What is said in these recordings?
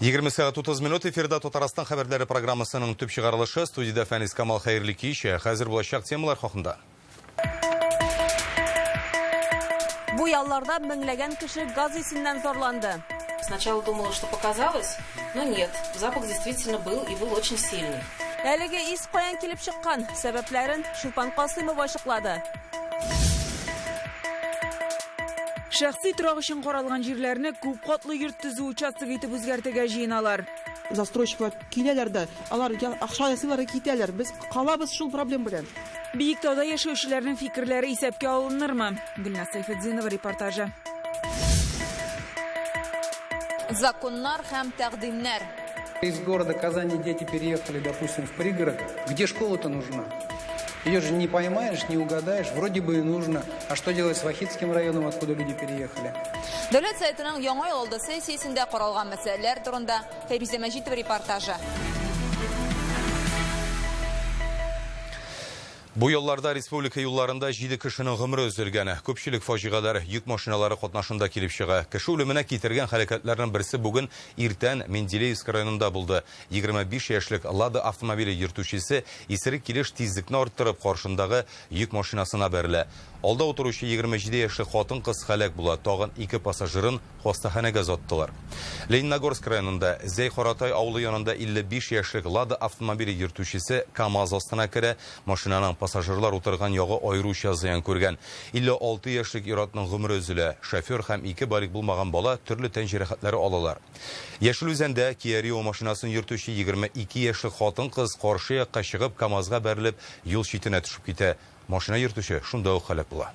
20 saat 30 minut efirda Татарстан хәбәрләре программасының төп чыгарылышы студияда Фәнис Камал хәерле кич, хәзер булачак темалар хакында. Бу ялларда меңләгән кеше газ исеннән зарланды. Сначала думала, что показалось, но нет, запах действительно был и был очень сильный. Әлеге ис каян килеп чыккан? Сәбәпләрен Шулпан Касыймов ачыклады. Шәхси торак өчен каралган җирләрне күп катлы йорт төзү участогы итеп үзгәртергә җыеналар. Застройщиклар киләләр дә, алар акча ясыйлар китәләр. Без калабыз шул проблем белән. Биектауда яшәүчеләрнең фикерләре исәпкә алынырмы? Гөлназ Сайфетдинова репортажы. Законнар һәм тәкъдимнәр. Из города Казани дети переехали, допустим, в пригород. Где школа-то нужна? Ее же не поймаешь, не угадаешь. Вроде бы и нужно. А что делать с Вахитским районом, откуда люди переехали? Дәүләт сайтының яңа ялда сессиясендә каралган мәсьәләләр турында Фәризә Мәҗитова репортажы. Бу елларда республика юлларында 7 кешенең гомере өзелгән. Күпчелек фаҗигалар йөк машиналары катнашында килеп чыга. Кеше үлеменә китергән хәрәкәтләрнең берсе бүген иртән Менделеевск районында булды. 25 яшьлек Лада автомобиле йөртүчесе исерек килеш тизлекне арттырып каршындагы йөк машинасына бәрелә. Алда утыручы 27 яшьлек хатын-кыз һәлак була. Тагын 2 пассажирын хастаханәгә озаттылар. Лениногорск районында Зәйхаратай авылы янында 55 яшьлек Лада автомобиле йөртүчесе КамАЗ астына керә. Машинаның пассажирлар утырган ягы айруча зыян күргән. 56 яшьлек ир-атның гомере өзелә. Шофер һәм 2 балик булмаган бала төрле тән җәрәхәтләре алалар. Яшелүзәндә Kia Rio машинасын йөртүче 22 яшьлек хатын-кыз каршы якка чыгып КамАЗга бәрелеп юл читенә төшеп китә. Машина йөртүче шунда ук һәлак була.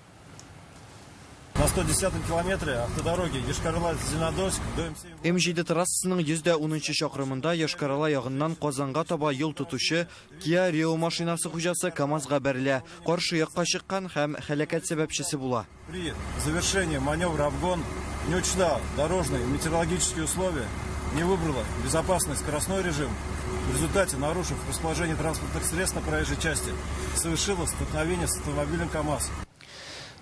На 110 километре автодороги Йошкар-Ола-Зеленодольск до М7 трассасының 110 чакрымында Йошкар-Ола ягыннан Казанга таба юл тотучы Kia Rio машинасы хуҗасы КамАЗга бәрелә. Каршы якка чыккан һәм һәлакәт сәбәпчесе була. При завершении маневра обгон не учла дорожные и метеорологические условия, не выбрала безопасный скоростной режим. В результате, нарушив расположение транспортных средств на проезжей части, совершила столкновение с автомобилем КамАЗ.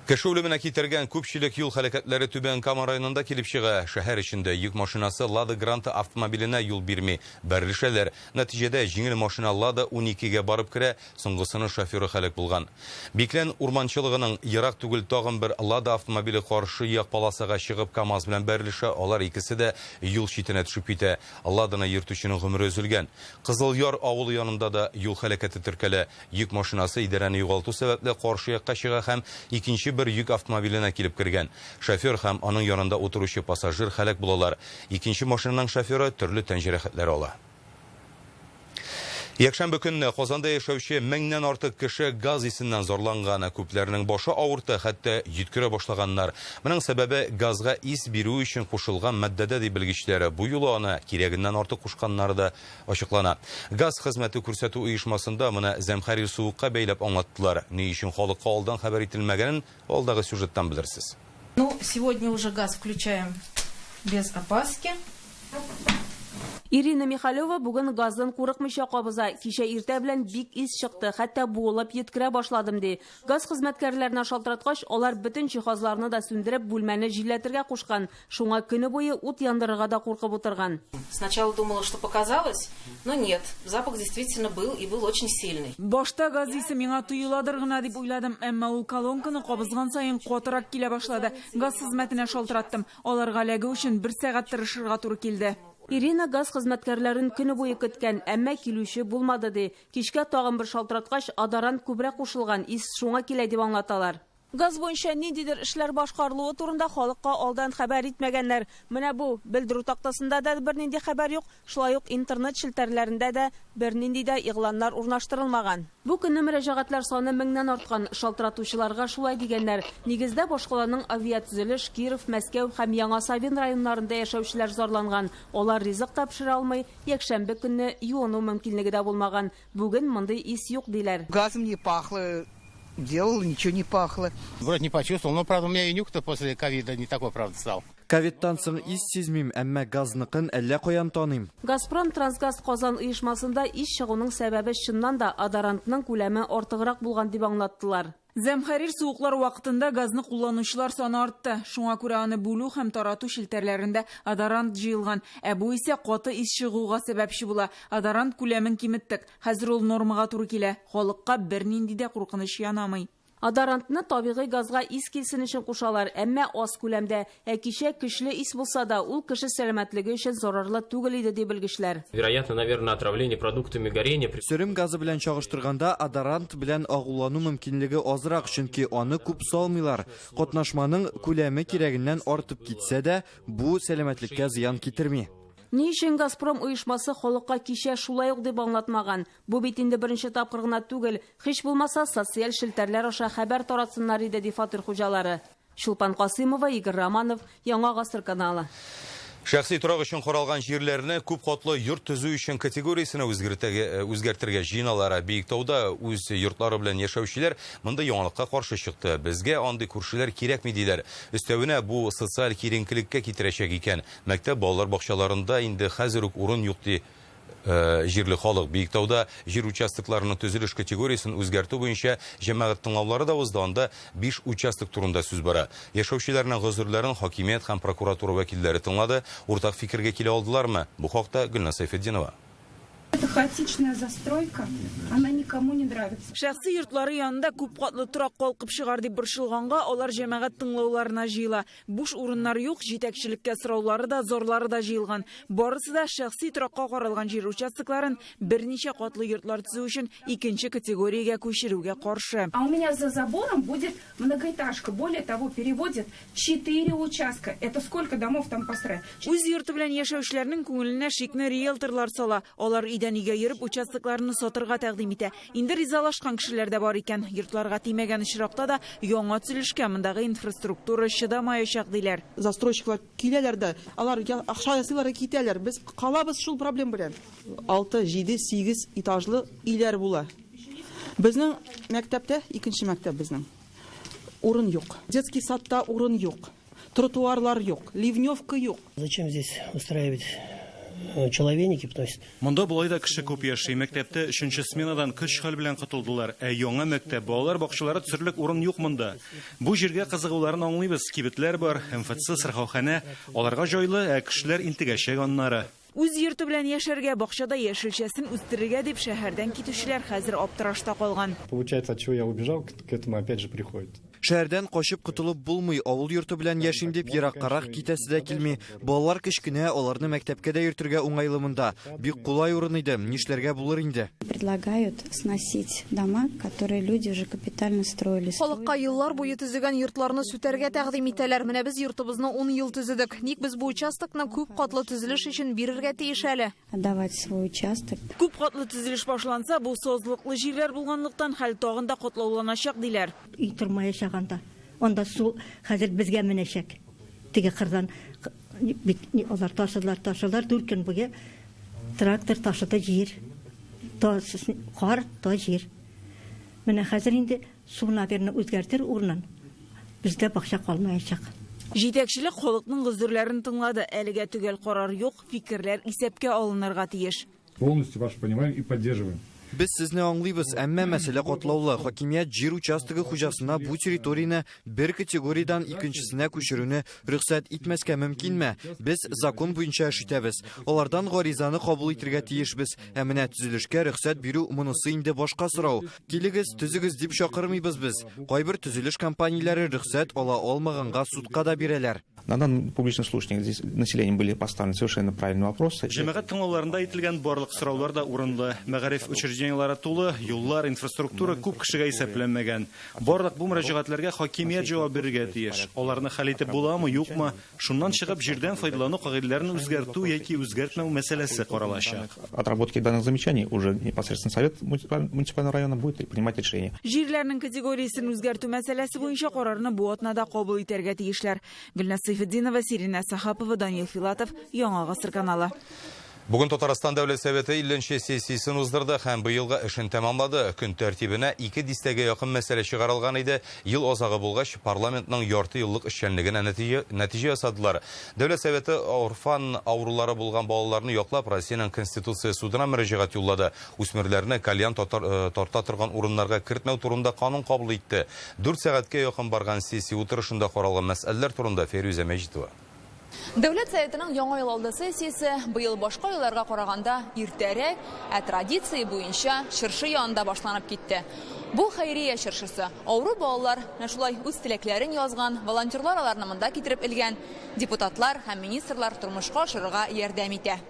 Кеше үлеменә китергән күпчелек юл хәрәкәтләре Түбән Кама районында килеп чыга. Шәһәр эчендә йөк машинасы Lada Granta автомобиленә юл бирми. Бәрелешәләр. Нәтиҗәдә җиңел машина Lada 12-гә барып керә, соңгысының шоферы һәлак булган. Биклән урманчылыгының ерак түгел тагын бер Lada автомобиле каршы як полосага чыгып КамАЗ белән бәрелешә, алар икесе дә юл читенә төшеп китә. Ладаны йөртүченең гомере өзелгән. Кызылъяр авылы янында да юл хәрәкәте теркәлә. Йөк машинасы идарәне югалту сәбәпле каршы якка чыга һәм икенче bir yük автомобиленә килеп кергән. Шофер һәм аның янында утыручы пассажир һәлак булалар. Икенче машинаның шоферы төрле тән җәрәхәтләре ала. Якшәмбе көнне Казанда яшәүче 1000-нән артык кеше газ исеннән зарланган. Күпләрнең башы авырты, хәтта йөткерә башлаганнар. Моның сәбәбе газга ис бирү өчен кушылган матдәдә ди белгечләре. Бу юлы аны кирәгеннән артык кушканнары да ачыклана. Газ хезмәте күрсәтү оешмасында моны Зәмхәри суыкка бәйләп аңлаттылар. Ни өчен халыкка алдан хәбәр ителмәгәнен алдагы сюжеттан белерсез. Сегодня уже газ включаем без опаски. Ирина Михайлова бүген газдан курыкмыйча кабыза. Кичә иртә белән бик ис чыкты, хәтта буылып йөткерә башладым ди. Газ хезмәткәрләренә шалтыраткач, алар бөтен җиһазларны да сүндереп бүлмәне җилләтергә кушкан. Шуңа көне буе ут яндырырга да куркып утырган. Сначала думала, что показалось, но нет, запах действительно был и был очень сильный. Башта газ исе миңа тоеладыр гына дип уйладым, әмма ул колонканы кабызган саен катырак килә башлады. Газ хезмәтенә шалтыраттым. Аларга эләгү өчен 1 сәгать тырышырга туры килде. Ирина газ хезмәткәрләрен көне буе көткән, әмма килүче булмады ди. Кичкә тагын бер шалтыраткач, адаран күбрәк кушылган, ис шуңа килә дип аңлаталар. Газ буенча ниндидер эшләр башкарылуы турында халыкка алдан хәбәр итмәгәннәр. Менә бу белдерү тактасында да бернинди хәбәр юк, шулай ук интернет челтәрләрендә дә бернинди дә игъланнар урнаштырылмаган. Бу көнне мөрәҗәгатьләр саны 1000-нән арткан. Шалтыратучыларга шулай дигәннәр. Нигездә башкаланың авиатөзелеш, Киров, Мәскәү һәм Яңа Савин районнарында яшәүчеләр зарланган. Алар ризык тапшыра алмый, якшәмбе көнне юыну мөмкинлеге дә булмаган. Бүген мондый ис юк диләр. Газом не пахло. Делал, ничего не пахло. Вроде не почувствовал, но, правда, у меня и нюх-то после ковида не такой, правда, стал. Ковидтан соң ис сизмим, әмма газныкын әллә каян таныйм. Газпром Трансгаз Казан оешмасында ис чыгуның сәбәбе чыннан да адарантның күләме артыграк булган дип аңлаттылар. Зәмхәрир суыклар вакытында газны кулланучылар саны артты. Шуңа күрә аны бүлү һәм тарату шелтәрләрендә адарант җыелган. Бу исә каты ис чыгуга сәбәпче була. Адарант күләмен киметтек. Хәзер ул нормага туры килә. Халыкка бернинди дә куркыныч янамый. Адарантны табигый газга ис килсен өчен кушалар, әмма аз күләмдә. Кичә көчле ис булса да, ул кеше сәламәтлеге өчен зарарлы түгел иде ди белгечләр. Вероятно, наверное, отравление продуктами горения. Сөрем газы белән чагыштырганда адарант белән агулану мөмкинлеге азрак, чөнки аны күп салмыйлар. Катнашманың күләме кирәгеннән артып китсә дә, бу сәламәтлеккә зыян китерми. Ни өчен Газпром оешмасы халыкка кичә шулай ук дип аңлатмаган? Бу бит инде беренче тапкыр гына түгел, һич булмаса социаль шелтәрләр аша хәбәр таратсыннар иде ди фатир хуҗалары. Шулпан Касыймова, Игорь Романов, Яңа гасыр каналы. Шәхси торак өчен каралган җирләрне күп катлы йорт төзү өчен категориясенә үзгәртергә җыйналара. Биектауда үз йортлары белән яшәүчеләр монда яңалыкка каршы чыкты. Безгә андый күршеләр кирәкми диләр. Өстәвенә бу социаль киеренкелеккә китерәчәк икән. Мәктәп балалар бакчаларында инде хәзер үк урын юк ди җирле халык. Биектауда җир участокларының төзелеш категориясын үзгәртү буенча җәмәгать тыңлаулары да узды, анда 5 участок турында сүз бара. Яшәүчеләрнең гозерләрен хакимият һәм прокуратура вәкилләре тыңлады. Уртак фикергә килә алдылармы? Бу хакта Гөлнар Сайфетдинова. Это хаотичная застройка, она никому не нравится. Шәхси йортлары янында күп катлы торак калкып чыгар дип борчылганга, алар җәмәгать тыңлауларына җыела. Буш урыннар юк, җитәкчелеккә сораулары да, зорлары да җыелган. Барысы да шәхси торакка каралган җир участокларын берничә катлы йортлар төзү өчен икенче категориягә күчерүгә каршы. А у меня за забором будет многоэтажка. Более того, переводят 4 участка. Это сколько домов там построят? Үз йорты белән яшәүчеләрнең күңеленә шикне риэлторлар сала. Алар идәнигә йөреп участокларны сатырга тәкъдим итә. Инде ризалашкан кешеләр дә бар икән. Йортларга тимәгән очракта да яңа төзелешкә мондагы инфраструктура чыдамаячак диләр. Застройщиклар киләләр дә, алар акча ясыйлар китәләр. Без калабыз шул проблем белән. 6, 7, 8 этажлы өйләр була. Безнең мәктәптә, икенче мәктәп безнең. Урын юк. Детский садта урын юк. Тротуарлар юк, ливневка юк. Зачем здесь устраивать человейники, потому что Монда булай да кеше күп яши. Мәктәптә 3нче сменадан көч хәл белән кытылдылар. Яңа мәктәп, балалар бакчалары төрлек урын юк монда. Бу җиргә кызыгуларын аңлыйбыз. Кибетләр бар, МФЦ, сырхаухана, аларга җайлы, кешеләр интегәчәк аннары. Үз йорты белән яшәргә, бакчада яшелчәсен үстерергә дип шәһәрдән китүчеләр хәзер аптырашта калган. Получается, от чего я убежал, к этому опять же приходит. Шәһәрдән качып кытылып булмый, авыл йорты белән яшим дип ераккарак китәсе дә килми. Балалар кечкенә, аларны мәктәпкә дә йөртергә уңайлы монда. Бик кулай урын иде, нишләргә булыр инде. Предлагают сносить дома, которые люди уже капитально строили. Халыкка еллар буе төзегән йортларны сүтәргә тәкъдим итәләр. Менә без йортыбызны 10 ел төзедек. Ник без бу участокны күп катлы төзелеш өчен бирергә тиеш әле? Отдавать свой участок. Күп катлы төзелеш башланса, бу созлыклы җирләр булганлыктан хәл тагын да катлауланачак диләр. Анда онда су хәзер безгә менәчәк. Теге кырдан алар ташыдылар дүркен буе трактор ташыды җир. Кар та җир. Менә хәзер инде суны берне үзгәртер урынын. Бездә бакча калмаячак. Җитәкчелек халыкның гозерләрен тыңлады. Әлегә төгәл карар юк, фикерләр исәпкә алынырга тиеш. Полностью ваше понимаем и поддерживаем. Без сезне аңлыйбыз, әмма мәсьәлә катлаулы. Хакимият җир участогы хуҗасына бу территорияны бер категориядән икенчесенә күчерүне рөхсәт итмәскә мөмкинме? Без закон буенча эш итәбез. Алардан гаризаны кабул итәргә тиешбез. Ә менә төзелешкә рөхсәт бирү монысы инде башка сорау. Килегез, төзегез дип чакырмыйбыз без. Кайбер төзелеш компанияләре рөхсәт ала алмаганга судка да бирәләр. На данном публичном слушании здесь населением были поставлены совершенно правильные вопросы. Җәмәгать тыңлауларында ителгән барлык сораулар да урынлы. Мәгариф учреждениялары тулы, юллар, инфраструктура күп кешегә исәпләнмәгән. Барлык бу мөрәҗәгатьләргә хакимият җавап бирергә тиеш. Аларны хәл итеп буламы, юкмы? Шуннан чыгып җирдән файдалану кагыйдәләрен үзгәртү яки үзгәртмәү мәсьәләсе каралачак. Отработки данных замечаний уже непосредственно совет муниципального района будет принимать решение. Җирләрнең категориясен үзгәртү мәсьәләсе буенча карарны бу атнада кабул итәргә тиешләр. Гөлнар Сайфетдинова, Сирина Сахапова, Данил Филатов, Яңа гасыр каналы. Бүген Татарстан Дәүләт Советы 50-нче сессиясын уздырды һәм быелгы эшен тәмамлады. Көн тәртибенә 2 дистәгә якын мәсьәлә чыгарылган иде. Ел азагы булгач, парламентның ярты еллык эшчәнлегенә нәтиҗә ясадылар. Дәүләт Советы орфан авырулары булган балаларны яклап Россиянең Конституция судына мөрәҗәгать юллады. Үсмерләрне кальян тарта торган урыннарга кертмәү турында канун кабул итте. 4 сәгатькә якын барган сессия утырышында каралган мәсьәләләр турында Фәрүзә Мәҗитова. Дәүләт Советының яңа ел алды сессиясе быел башка елларга караганда иртәрәк, традиция буенча чыршы янында башланып китте. Бу хәйрия чыршысы. Авыру балалар шулай үз теләкләрен язган, волонтерлар аларны монда китереп элгән, депутатлар һәм министрлар тормышка ашырырга ярдәм итә.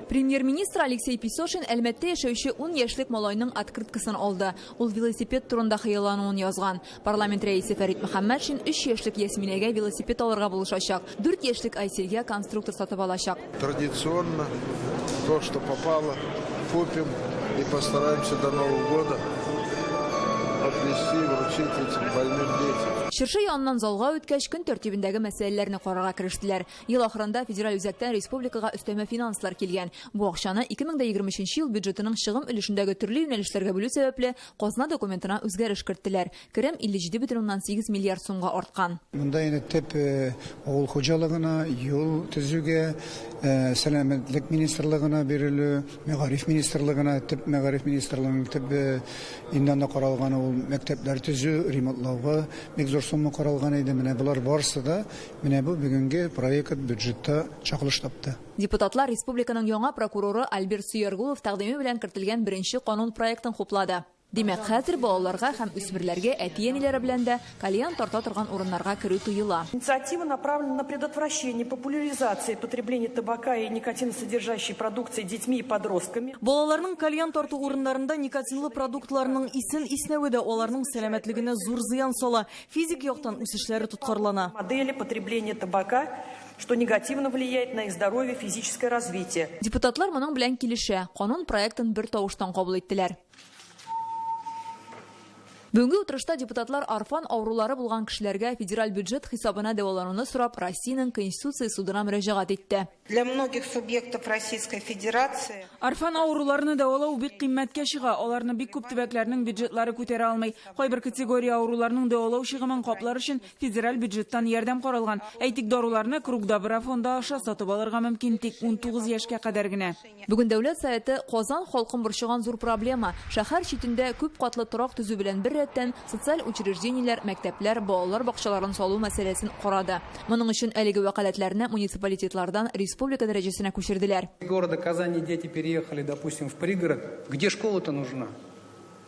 Премьер-министр Алексей Песошин Әлмәттә яшәүче 10 яшьлек малайның открыткасын алды. Ул велосипед турында хыяллануын язган. Парламент рәисе Фәрит Мөхәммәтшин 3 яшьлек Ясминәгә велосипед алырга булышачак. 4 яшьлек Айселгә конструктор сатып алачак. Традиционно то, что попало, купим и постараемся до Нового года отвезти, вручить этим больным детям. Чыршы янынан залга үткәч көн тәртибендәге мәсьәләләрне карарга керештеләр. Ел ахырында федераль үзәктән республикага өстәмә финанслар килгән. Бу акчаны 2023 ел бюджетының чыгым өлешендәге төрле юнәлешләргә бүлү сәбәпле казна документына үзгәреш керттеләр. Керем 57,8 миллиард сумга арткан. Монда инде төп авыл хуҗалыгына, юл төзүгә, сәламәтлек министрлыгына бирелү, мәгариф министрлыгына, төп мәгариф министрлыгының төп иннән каралган ул мәктәпләр төзү, ремонтлауга зур сумма каралган иде. Менә булар барысы да менә бу бүгенге проект бюджетта чагылыш тапты. Депутатлар республиканың яңа прокуроры Альберт Сөйәргулов тәкъдиме белән кертелгән беренче канун проектын хуплады. Димәк, хәзер балаларга һәм үсмерләргә әти-әниләре белән дә кальян тарта торган урыннарга керү тыела. Инициатива направлена на предотвращение популяризации потребления табака и никотиносодержащей продукции детьми и подростками. Балаларның кальян тарту урыннарында никотинлы продуктларның исен иснәве дә аларның сәламәтлегенә зур зыян сала. Физик яктан үсешләре тоткарлана. Модели потребления табака, что негативно влияет на их здоровье и физическое развитие. Депутатлар моның белән килешә. Канун проектын бер тавыштан кабул иттеләр. Бүгенге утырышта депутатлар орфан авырулары булган кешеләргә федераль бюджет хисабына дәвалануны сорап Россиянең Конституция судына мөрәҗәгать итте. Для многих субъектов Российской Федерации орфан авыруларны дәвалау бик кыйммәткә чыга. Аларны бик күп төбәкләрнең бюджетлары күтәрә алмый. Кайбер категория авыруларның дәвалау чыгымын каплар өчен федераль бюджеттан ярдәм каралган. Әйтик, даруларны Кругдобра фонды аша сатып алырга мөмкин тик 19 яшькә кадәр генә. Бүген Дәүләт Советы Казан халкын борчыган зур проблема. Шәһәр читендә күп катлы торак төзү белән бер социаль учрежденияләр, мәктәпләр, балалар бакчаларын салу мәсьәләсен карады. Моның өчен әлеге вәкаләтләрне муниципалитетлардан республика дәрәҗәсенә күчерделәр. Города Казани дети переехали, допустим, в пригород. Где школа-то нужна?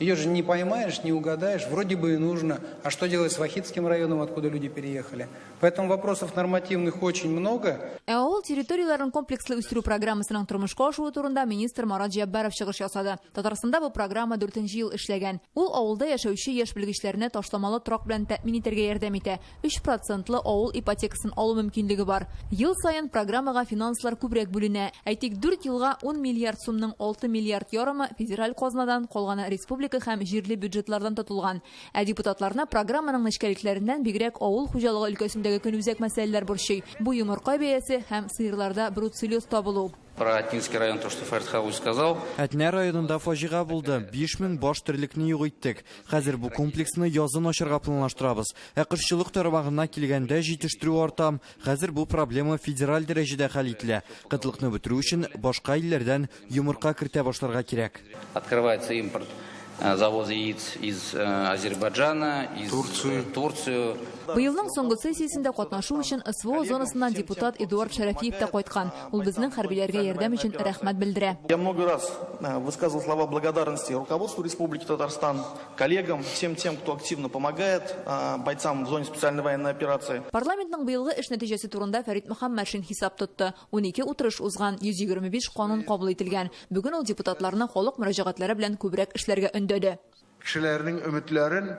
Ее же не поймаешь, не угадаешь, вроде бы и нужно. А что делать с Вахитским районом, откуда люди переехали? Поэтому вопросов нормативных очень много. Авыл территорияларын комплекслы үстерү программасының тормышка ашуы турында министр Марат Җаббаров чыгыш ясады. Татарстанда бу программа 4нче ел эшләгән. Ул авылда яшәүче яшь белгечләрне ташламалы торак белән тәэмин итәргә ярдәм итә. 3% авыл ипотекасын алу мөмкинлеге бар. Ел саен программага финанслар күбрәк бүленә. Әйтик, 4 елга 10 миллиард сумның 6 миллиард ярымы федераль казнадан, калганы республика һәм җирле бюджетлардан тотылган. Депутатларына программаның нечкәлекләреннән бигрәк авыл хуҗалыгы өлкәсендәге көнүзәк мәсьәләләр борчый. Бу йомырка бәясе һәм сыерларда бруцеллез табылу. Про Атинский район, то, что Фарид Хауи сказал. Әтнә районында фаҗига булды. 5000 баш терлекне юк иттек. Хәзер бу комплексны язын ачарга планлаштырабыз. Кышчылык тармагына килгәндә җитештерү артам. Хәзер бу проблема федераль дәрәҗәдә хәл ителә. Кытлыкны бетерү өчен башка илләрдән йомырка кертә башларга кирәк. Открывается импорт завоза яиц из Азербайджана, из Турции. Быелның соңгы сессиясендә катнашу өчен СВО зонасыннан депутат Эдуард Шәрәфиев та кайткан. Ул безнең хәрбиләргә ярдәм өчен рәхмәт белдерә. Я много раз высказывал слова благодарности руководству Республики Татарстан, коллегам, всем тем, кто активно помогает бойцам в зоне специальной военной операции. Парламентның быелгы эш нәтиҗәсе турында Фәрит Мөхәммәтшин хисап тотты. 12 утырыш узган, 125 канун кабул ителгән. Бүген ул депутатларны халык мөрәҗәгатьләре белән күбрәк эшләргә өндәде. Кешеләрнең өметләрен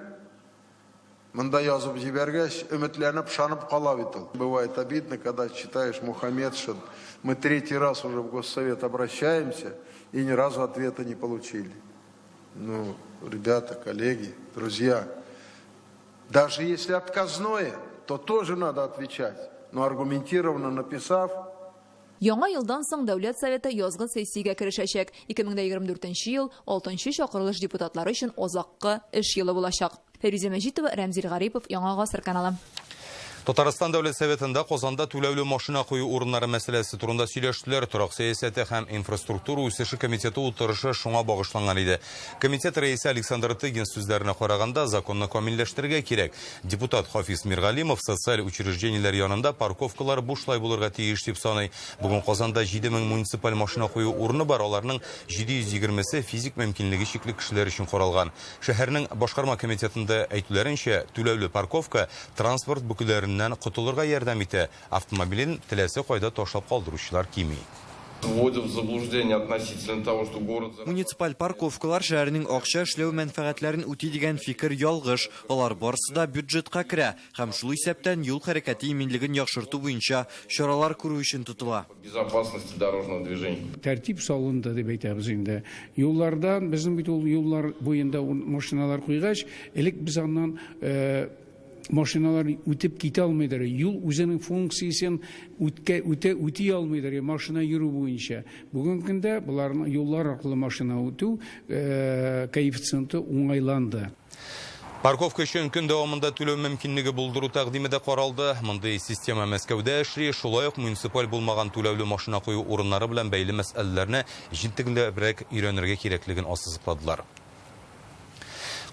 монда язып җибәргәч, өметләрне пышанып кала бит ул. Бывает обидно, когда читаешь Мухаммедшин. Мы 3-й раз уже в Госсовет обращаемся и ни разу ответа не получили. Ну, ребята, коллеги, друзья, даже если отказное, то тоже надо отвечать. Но аргументированно написав, Яңа елдан соң Дәүләт Советы язгы сессиягә керешәчәк. 2024 ел 6-нчы чакырылыш депутатлары өчен азаккы эш елы булачак. Фәрүзә Мәҗитова, Рәмзил Гарипов, Яңа Гасыр каналы. Татарстан Дәүләт Советында Казанда түләүле машина кую урыннары мәсьәләсе турында сөйләштеләр. Торак сәясәте һәм инфраструктура үсеше комитеты утырышы шуңа багышланган иде. Комитет рәисе Александр Тыгин сүзләренә караганда, законны камилләштерергә кирәк. Депутат Хафиз Миргалимов социаль учреждениеләр янында парковкалар бушлай булырга тиеш дип саный. Бүген Казанда 7000 муниципаль машина кую урыны бар, аларның 720-се физик мөмкинлеге чикле кешеләр өчен каралган. Шәһәрнең башкарма комитетында әйтүләренчә, түләүле парковка транспорт бүкеләреннән котылырга ярдәм итә. Автомобилен теләсә кайда ташлап калдыручылар кими. Вводят в заблуждение относительно того, что город... Муниципаль парковкалар шәһәрнең акча эшләү мәнфәгатьләрен үти дигән фикер ялгыш. Алар барысы да бюджетка керә һәм шул исәптән юл хәрәкәте иминлеген яхшырту буенча чаралар күрү өчен тотыла. Безопасности дорожного движения. Тәртип салынды дип әйтәбез инде. Юллардан безнең бит ул юллар буенда машиналар куйгач, элек без аннан машиналар үтеп китә алмыйдыр. Юл үзенең функциясен үти алмыйдыр, машина йөрү буенча. Бүген көндә буларның юллар аркылы машина үтү коэффициенты уңайланды. Парковка өчен көн дәвамында түләү мөмкинлеге булдыру тәкъдиме дә каралды. Мондый система Мәскәүдә эшли, шулай ук муниципаль булмаган түләүле машина кую урыннары белән бәйле мәсьәләләрне җитдилегрәк өйрәнергә кирәклеген ассызыкладылар.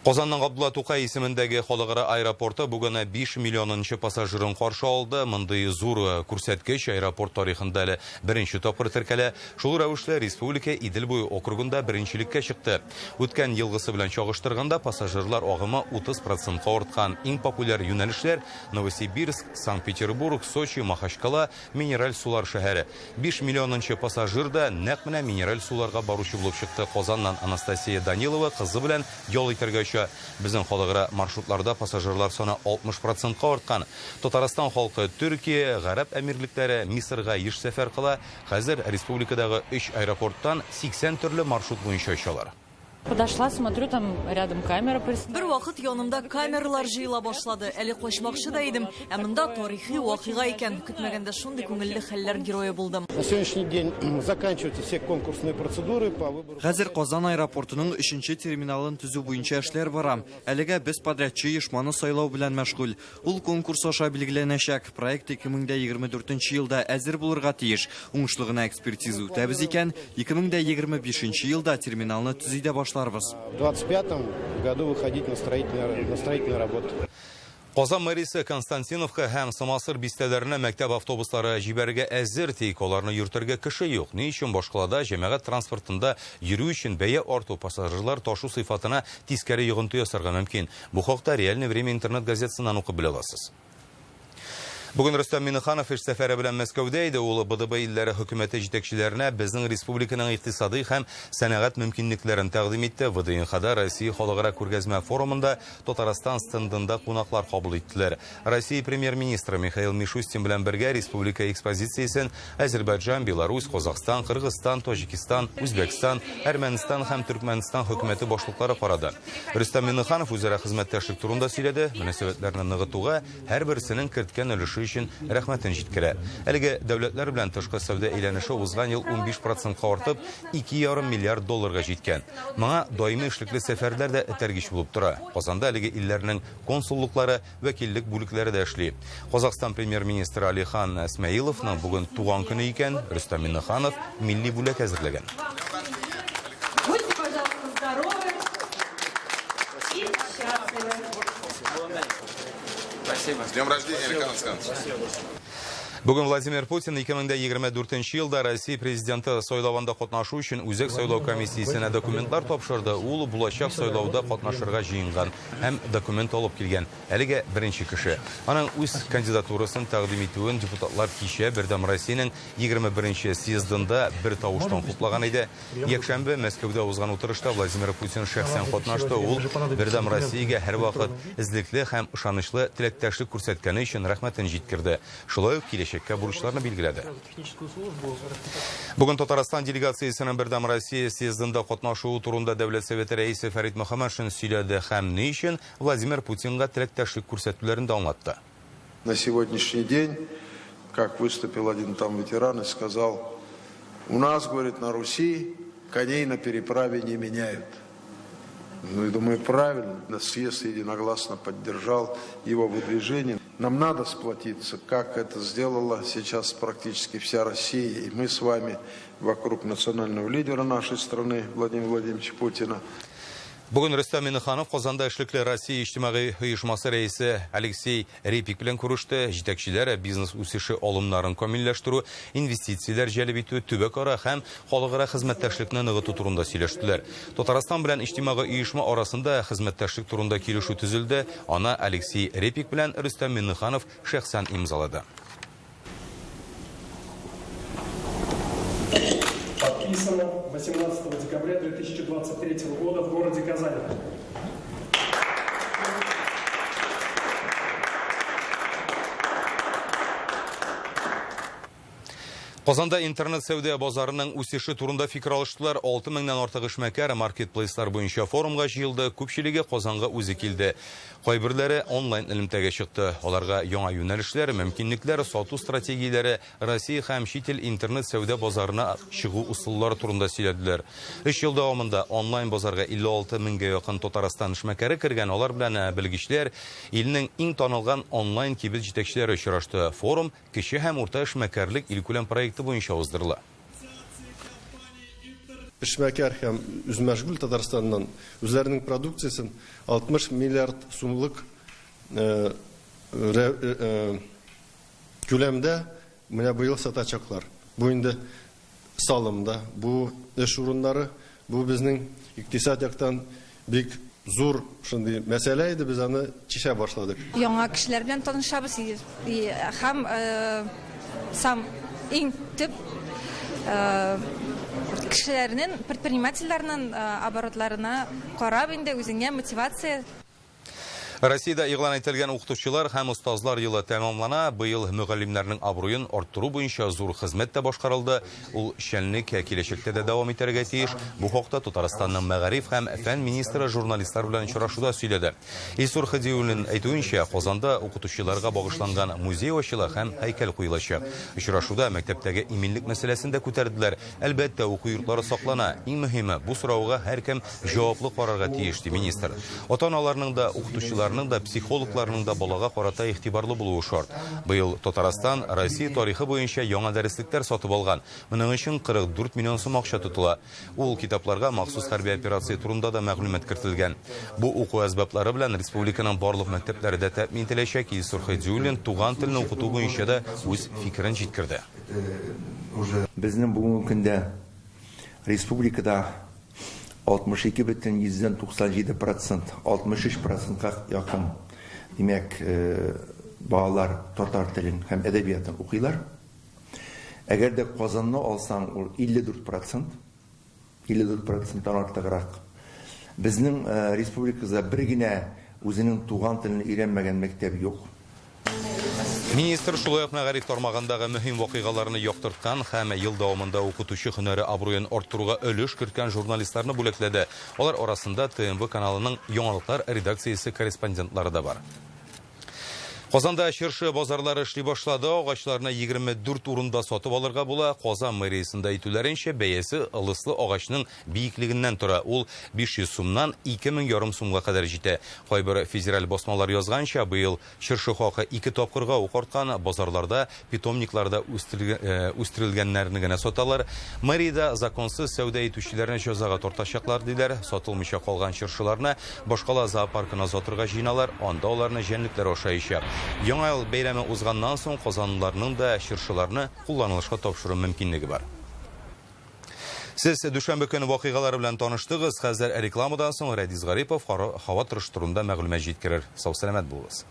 Казанның Габдулла Тукай исемендәге халыкара аэропорты бүген 5 миллионынчы пассажирын каршы алды. Мондый зур күрсәткеч аэропорт тарихында әле беренче тапкыр теркәлә. Шул рәвешле республика Идел буе округында беренчелеккә чыкты. Үткән елгысы белән чагыштырганда пассажирлар агымы 30% арткан. Иң популяр юнәлешләр Новосибирск, Санкт-Петербург, Сочи, Махачкала, минераль сулар шәһәре. 5 миллионынчы пассажир да нәкъ менә минераль суларга баручы булып чыкты. Казаннан Анастасия Данилова кызы белән ял итәргә Безнең халыкара маршрутларда пассажирлар саны 60%-ка арткан. Татарстан халкы Төркия, Гарәп әмирлекләре, Мисырга еш сәфәр кыла. Хәзер республикадагы 3 аэропорттан 80 төрле маршрут буенча очалар. Подошла, смотрю, там рядом камера. Бер вакыт янымда камералар җыела башлады. Әле качмакчы да идем, ә монда тарихи вакыйга икән. Көтмәгәндә шундый күңелле хәлләр герое булдым. На сегодняшний день заканчиваются все конкурсные процедуры по выбору. Хәзер Казан аэропортының 3нче терминалын төзү буенча эшләр бара. Әлегә без подрядчы оешманы сайлау белән мәшгуль. Ул конкурс аша билгеләнәчәк. Проект 2024 елда әзер булырга тиеш. Уңышлыгына экспертиза үтәбез икән, 2025 елда терминалны төзидә башларбыз. В 2025 году выходить на строительные работы. Казан мэриясе Константиновка һәм Самасыр бистәләренә мәктәп автобуслары җибәрергә әзер, тик аларны йөртергә кеше юк. Ни өчен башкалада җәмәгать транспортында йөрү өчен бәя арту, пассажирлар ташу сыйфатына тискәре йогынты ясарга мөмкин. Бу хакта Реальное время интернет газетасыннан укып белә аласыз. Бүген Рөстәм Миннеханов эш сәфәре белән Мәскәүдә иде. Ул БДБ илләре хөкүмәте җитәкчеләренә безнең республиканың икътисади һәм сәнәгать мөмкинлекләрен тәкъдим итте. ВДНХда Россия халыкара күргәзмә форумында Татарстан стендында кунаклар кабул иттеләр. Россия премьер-министры Михаил Мишустин белән бергә республика экспозициясен Азербайҗан, Беларусь, Казакстан, Кыргызстан, Таҗикстан, Үзбәкстан, Әрмәнстан һәм Төркмәнстан хөкүмәте башлыклары карады. Рөстәм Миннеханов үзара хезмәттәшлек турында сөйләде. Мөнәсәбәтләрне ныгытуга һәрберсенең керткән өлеше өчен рәхмәтен җиткерә. Әлеге дәүләтләр белән тышкы сәүдә әйләнеше узган ел 15%-ка артып, 2,5 миллиард долларга җиткән. Моңа даими эшлекле сәфәрләр дә этәргеч булып тора. Казанда әлеге илләрнең консуллыклары, вәкиллек бүлекләре дә эшли. Казакстан премьер-министры Алихан Әсмәиловның бүген туган көне икән. Рөстәм Миннеханов милли бүләк әзерләгән. Будьте, пожалуйста, здоровы и счастливы. Спасибо. С днем рождения, Александр Александрович. Бүген Владимир Путин 2024 елда Россия президенты сайлауында катнашу өчен үзәк сайлау комиссиясенә документлар тапшырды. Ул булачак сайлауда катнашырга җыенган һәм документ алып килгән. Әлегә беренче кеше. Аның үз кандидатурасын тәкъдим итүен депутатлар кичә Бердәм Россиянең 21-нче съездында бер тавыштан хуплаган иде. Якшәмбе Мәскәүдә узган утырышта Владимир Путин шәхсән катнашты. Ул Бердәм Россиягә һәрвакыт излекле һәм ышанычлы теләктәшлек күрсәткәне өчен рәхмәтен җиткерде. Шулай ук бурычларны билгеләде. Бүген Татарстан делегациясенең Бердәм Россия съездында катнашуы турында Дәүләт Советы рәисе Фәрит Мөхәммәтшин сөйләде һәм ни өчен Владимир Путинга теләктәшлек күрсәтүләрен дә аңлатты. На сегодняшний день как выступил один там ветеран и сказал: у нас, говорит, на Руси коней на переправе не меняют. Ну, и думаю, правильно, съезд единогласно поддержал его выдвижение. Нам надо сплотиться, как это сделала сейчас практически вся Россия. И мы с вами вокруг национального лидера нашей страны, Владимира Владимировича Путина. Бүгін Рустам Минниханов Қазанда эшлекле Россия иҗтимагый оешмасы рәисе Алексей Репик белән күреште. Җитәкчеләр бизнес үсеше алымнарын камилләштерү, инвестицияләр җәлеп итү, төбәкара һәм халыкара хезмәттәшлекне ныгыту турында сөйләштеләр. Татарстан белән иҗтимагый оешма арасында хезмәттәшлек турында килешү төзелде. Аны Алексей Репик белән Рустам Минниханов шәхсән имзалады. Подписано 18 декабря 2023 года в городе Казани. Казанда интернет сәүдә базарының үсеше турында фикер алыштылар. 6000-нан артык эшмәкәр маркетплейслар буенча форумга җыелды. Күпчелеге Казанга үзе килде. Кайберләре онлайн элемтәгә чыкты. Аларга яңа юнәлешләр, мөмкинлекләр, сату стратегияләре, Россия һәм чит ил интернет сәүдә базарына чыгу усуллары турында сөйләделәр. 3 ел дәвамында онлайн базарга 56 меңгә якын Татарстан эшмәкәре кергән. Алар белән белгечләр илнең иң танылган онлайн кибет җитәкчеләре очрашты. Форум кече һәм урта эшмәкәрлек илкүләм проекты буенча уздырыла. Эшмәкәр һәм үзмәшгүл Татарстаннан үзләренең продукциясын 60 миллиард сумлык күләмдә менә быел сатачаклар. Бу инде салымда, бу эш урыннары, бу безнең икътисад яктан бик зур шундый мәсьәлә иде, без аны чишә башладык. Яңа кешеләр белән танышабыз һәм сам иң төп кешеләрнең, предпринимательләрнең оборотларына карап инде үзеңә мотивация. Россиядә игълан ителгән укытучылар һәм остазлар елы тәмамлана. Быел мөгаллимнәрнең абруен арттыру буенча зур хезмәт тә башкарылды. Ул шәнлек киләчәктә дә дәвам итәргә тиеш. Бу хакта Татарстанның мәгариф һәм фән министры журналистлар белән очрашуда сөйләде. Илсур Хәдиуллин әйтүенчә, Казанда укытучыларга багышланган музей ачыла һәм һәйкәл куелачак. Очрашуда мәктәптәге иминлек мәсьәләсен дә күтәрделәр. Әлбәттә, уку йортлары саклана. Иң мөһиме, бу сорауга һәркем җаваплы карарга тиеш, ди министр. Ата-аналарның да укытучылар да психологларның да балага карата игътибарлы булуы шарт. Быел Татарстан Россия тарихы буенча яңа дәреслектәр сатып алган. Моның өчен 44 миллион сум акча тотыла. Ул китапларга махсус хәрби операция турында да мәгълүмат кертелгән. Бу уку әсбаплары белән республиканың барлык мәктәпләрендә тәэмин ителәчәк. Илсур Хәдиуллин туган телне укыту буенча да үз фикерен җиткерде. Безнең бүгенге көндә республикада 62,97%, 63%-ка якын демәк балалар татар телен һәм әдәбиятын укыйлар. Әгәр дә Казанны алсаң, ул 54%, 54%-тан артыграк. Безнең республикада бер генә үзенең туган телен өйрәнмәгән мәктәп юк. Министр шулай ук мәгариф тармагындагы мөһим вакыйгаларны яктырткан һәм ел дәвамында укытучы һөнәре абруен арттыруга өлеш керткән журналистларны бүләкләде. Алар арасында ТМВ каналының яңалыклар редакциясе корреспондентлары да бар. Казанда чыршы базарлары эшли башлады. Агачларны 24 урында сатып алырга була. Казан мэриясендә әйтүләренчә, бәясе ылыслы агачның биеклегеннән тора. Ул 500 сумнан 2500 сумга кадәр җитә. Кайбер федераль басмалар язганча, быел чыршы хакы 2 тапкырга укарткан. Базарларда, питомникларда үстерелгәннәрне генә саталар. Мэриядә законсыз сәүдә итүчеләрне җәзага тартачаклар диләр. Сатылмыйча калган чыршыларны башкала зоопаркына сатырга җыйналар. Анда аларны җәнлекләр ашаячак. Яңа ел бәйрәме узганнан соң казанлыларның да чыршыларны кулланылышка тапшыру мөмкинлеге бар. Сез дүшәмбе көне вакыйгалары белән таныштыгыз. Хәзер рекламадан соң Рәдис Гарипов һава торышы турында мәгълүмат җиткерер. Сау-сәламәт булыгыз.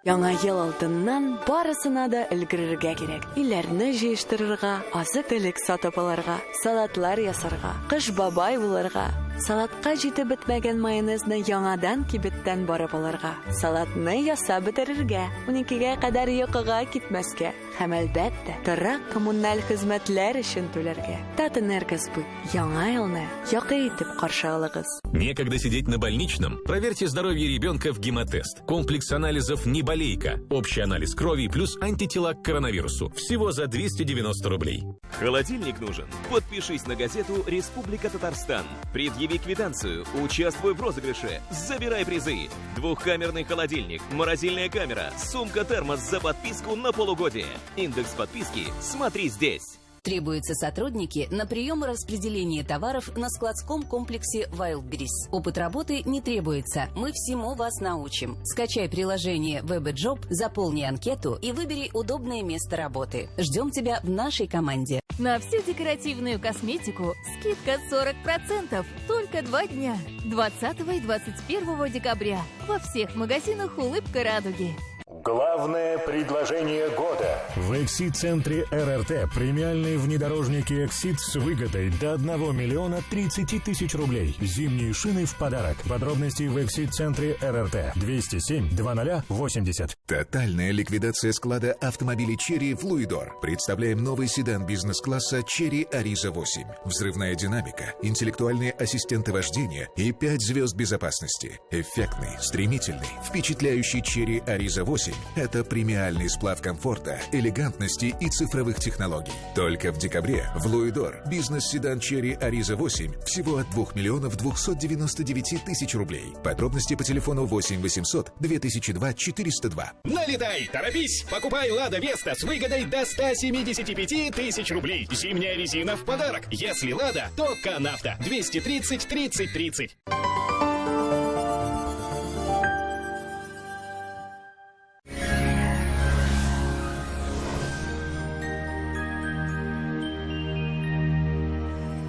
Яңа ел алдыннан барысына да өлгерергә кирәк. Иләрне җыештырырга, азык-төлек сатып алырга, салатлар ясарга, кыш бабай булырга, салатка җитеп бетмәгән майонезны яңадан кибеттән барып алырга, салатны ясап бетерергә, 12гә кадәр йокыга китмәскә. һәм әлбәттә, торак коммуналь хезмәтләр өчен түләргә. Татэнергосбыт яңа елны яқый итеп каршы алыгыз. Некогда сидеть на больничном? Проверьте здоровье ребенка в гемотест. Комплекс анализов «Неболейка». Общий анализ крови плюс антитела к коронавирусу. Всего за 290 рублей. Холодильник нужен? Подпишись на газету «Республика Татарстан». Предъяви квитанцию, участвуй в розыгрыше, забирай призы. Двухкамерный холодильник, морозильная камера, сумка-термос за подписку на полугодие. Индекс подписки смотри здесь. Требуются сотрудники на прием и распределение товаров на складском комплексе Wildberries. Опыт работы не требуется, мы всему вас научим. Скачай приложение WebJob, заполни анкету и выбери удобное место работы. Ждем тебя в нашей команде. На всю декоративную косметику скидка 40%. Только 2 дня. 20 и 21 декабря. Во всех магазинах «Улыбка радуги». Главное предложение года. В Эксид-центре РРТ премиальные внедорожники Эксид с выгодой до 1 миллиона 30 тысяч рублей. Зимние шины в подарок. Подробности в Эксид-центре РРТ. 207 2080. Тотальная ликвидация склада автомобилей Chery в Луидор. Представляем новый седан бизнес-класса Chery Ariza 8. Взрывная динамика, интеллектуальные ассистенты вождения и 5 звезд безопасности. Эффектный, стремительный, впечатляющий Chery Ariza 8 – это премиальный сплав комфорта, элегантности и цифровых технологий. Только в декабре в Луидор бизнес-седан Chery Ariza 8 всего от 2 миллионов 299 тысяч рублей. Подробности по телефону 8 800 2002 402. Налетай, торопись, покупай Лада Веста с выгодой до 175 тысяч рублей. Зимняя резина в подарок. Если Лада, то Канавто. 230 30 30.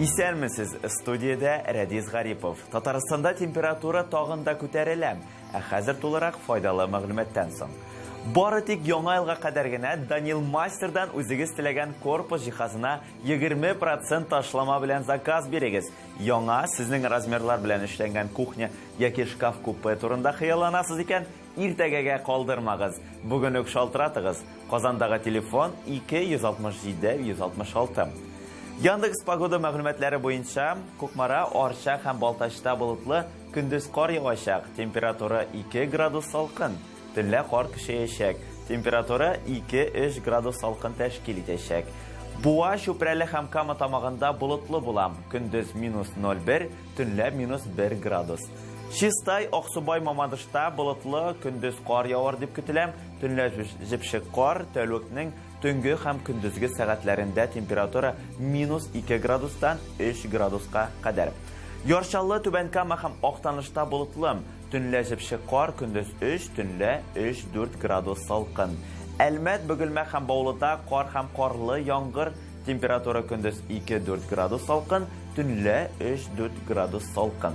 Исәнмесез, студияда Рәдис Гарипов. Татарстанда температура тагын да күтәрелә. Хәзер тулырак файдалы мәгълүматтан соң. Бары тик яңа елга кадәр генә Данил Мастердан үзегез теләгән корпус җиһазына 20% ташлама белән заказ бирегез. Яңа сезнең размерлар белән эшләнгән кухня яки шкаф купе турында хыялланасыз икән, иртәгәгә калдырмагыз. Бүген үк шалтыратыгыз. Казандагы телефон 267-166. Яндекс погода мәгълүматлары буенча, Кукмара, Арча һәм Балтачта болытлы, көндез кар явачак, температура 2 градус салкын, төнлә кар көчәячәк, температура 2-3 градус салкын тәшкил итәчәк. Буа, Чүпрәле һәм Кама тамагында болытлы була, көндез -0,1, төнлә -1 градус. Чистай, Аксубай, Мамадышта болытлы, көндез кар явар дип көтелә, төнлә җепшек кар, тәүлекнең төнге һәм көндезге сәгатьләрендә температура -2 градустан 3 градуска кадәр. Ярчаллы, Түбәнкама һәм Актанышта болытлы, төнлә җепшек кар, көндез 3, төнлә 3-4 градус салкын. Әлмәт, Бөгелмә һәм Баулыда кар һәм карлы яңгыр, температура көндез 2-4 градус салкын, төнлә 3-4 градус салкын.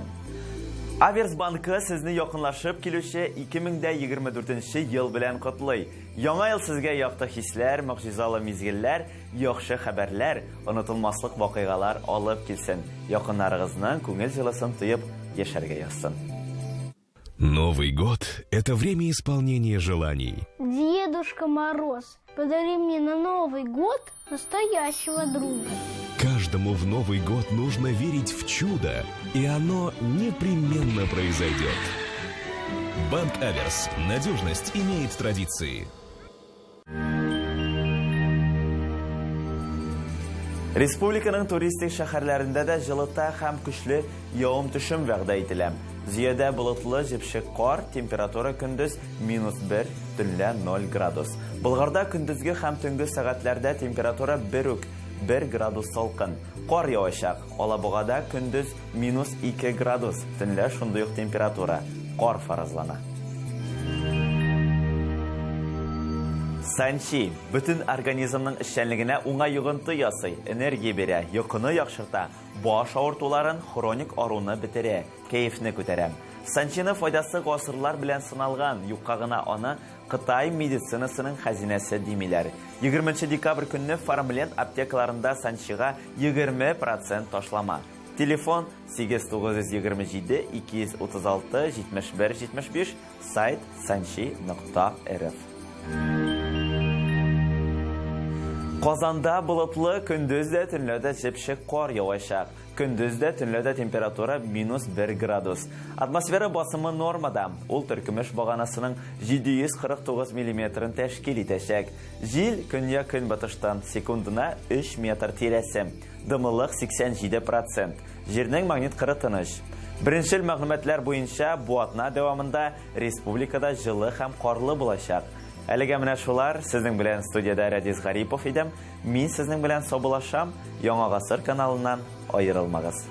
Аверс банкы сезне якынлашып килүче 2024 ел белән котлый. Яңа ел сезгә якты хисләр, мөгъҗизалы мизгелләр, яхшы хәбәрләр, онытылмаслык вакыйгалар алып килсен. Якыннарыгызның күңел җылысын тоеп яшәргә язсын. Новый год – это время исполнения желаний. Дедушка Мороз, подари мне на Новый год настоящего друга. Каждому в Новый год нужно верить в чудо, и оно непременно произойдет. Банк Аверс. Надежность имеет традиции. Республиканың туристик шәһәрләрендә дә җылыта һәм көчле явым-төшем вәгъдә ителә. Зиядә болытлы, җепшек кар, температура көндез -1, төнлә 0 градус. Болгарда көндезге һәм төнге сәгатьләрдә температура 1 градус салкын. Кар явачак. Алабугада көндез -2 градус, төнлә шундый ук температура. Кар фаразлана. Санчи бүтән организмның эшчәнлегенә уңай йогынты ясый, энергия бирә, йокыны яхшырта, баш авыртуларын, хроник аруны бетерә, кәефне күтәрә. Санчины файдасы гасырлар белән сыналган, юкка гына аны Кытай медицинасының хәзинәсе димиләр. 20 декабрь көнне Фармленд аптекаларында санчига 20% ташлама. Телефон 8927 236 71 75, сайт sanchi.rf. Казанда болытлы, көндүздә төнләдә җепшек кар явачак. Көндүздә төнләдә температура -1 градус. Атмосфера басымы нормада. Ул төркемеш баганасының 749 мм тәшкил итәчәк. Җил көньяк-көнбатыштан секундына 3 метр тирәсе. Дымлылык 87%. Җирнең магнит кыры тыныч. Беренчел мәгълүматлар буенча бу атна дәвамында республикада җылы һәм карлы булачак. Әлегә менә шулар, сезнең белән студияда Радис Гарипов идем. Мин сезнең белән саубуллашам. Яңа гасыр каналыннан аерылмагыз.